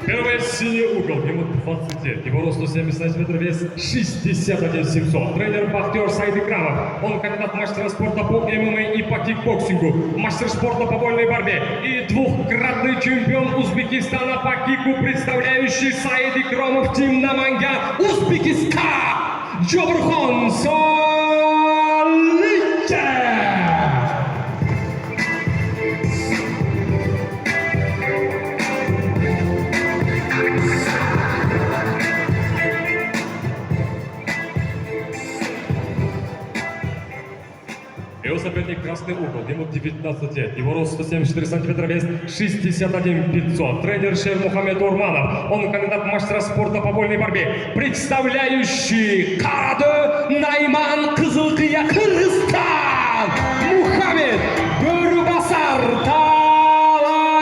Первый синий угол, ему 20 лет, его рост 170 сантиметров, вес 61 700. Тренер Бахтиер Саид Икрамов, он кандидат мастера спорта по ММА и по кикбоксингу, мастер спорта по вольной борьбе и двухкратный чемпион Узбекистана по кику, представляющий Саид Икрамов Тим Наманган, Узбекистан, Джобрухон Солите! Его соперник красный угол, ему 19 лет, его рост 174 сантиметра, вес 61 500. Тренер Шер Мухаммед Урманов, он кандидат мастера спорта по вольной борьбе, представляющий Карады Найман Кызылкия Кыргызстан, Мухаммед Бөрбасар Талайбекула.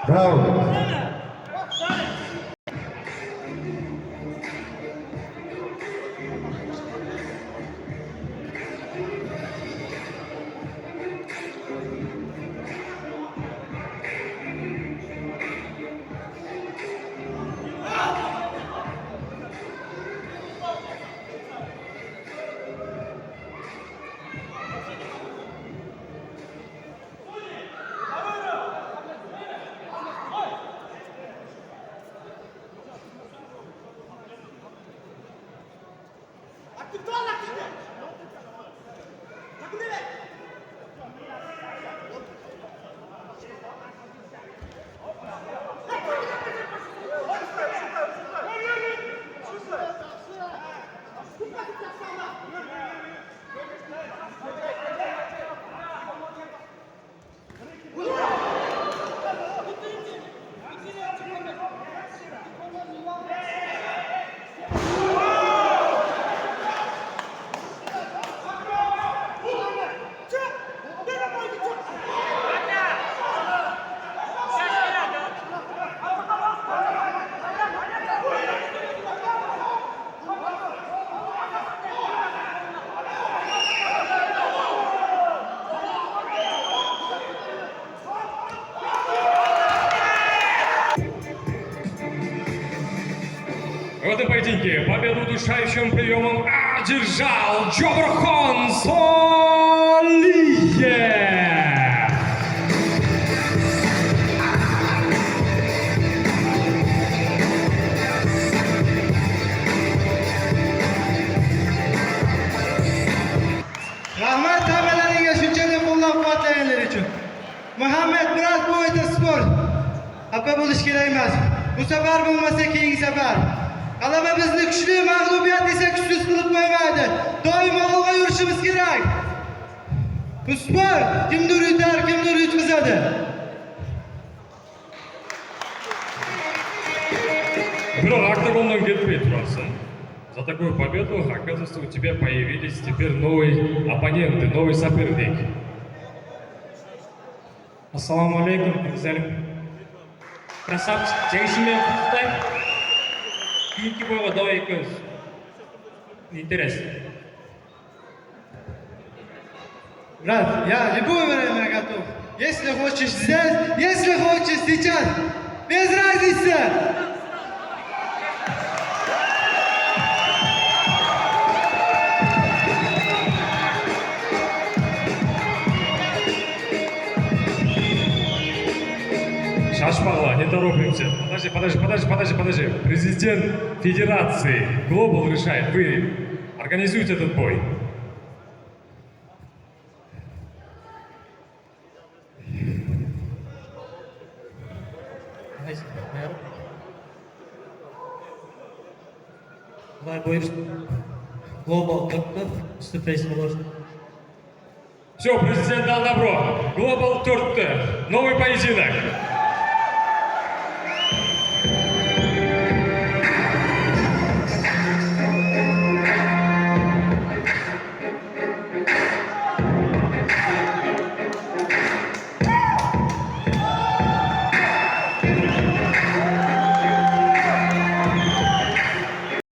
Раунд. В этом поединке победу удушающим приемом одержал Джобрахон Солиев. Rahmat hammalariga shunchalik qo'llab-quvvatlaganlar uchun. Muhammad Murat bu o'ta sport. Xafa bo'lish kerak emas. Bu safar bo'lmasa keyingi safar. G'alaba bizni kuchli, mag'lubiyat esa kuchsiz qilib qo'ymaydi. Doimo olg'a yurishimiz kerak. Bu sport kimdir yutar, kimdir yutqazadi. Бро, октагонном кетпей турасың. За такую победу, оказывается, у тебя появились теперь новые оппоненты, новый соперник. Ассаламу алейкум, güzelim. Красавчик, жеңішімен құттықтаймын. Кейінгі бойға давай екеуміз. Интерес. Брат, я любое время готов. Если хочешь здесь, если хочешь сейчас. Без разницы. Шашпала, не торопимся. Подожди. Президент Федерации Global решает, вы организуете этот бой. Давай боишься. Global Cup, выступать сможешь. Все, президент дал добро. Global Tour, новый поединок.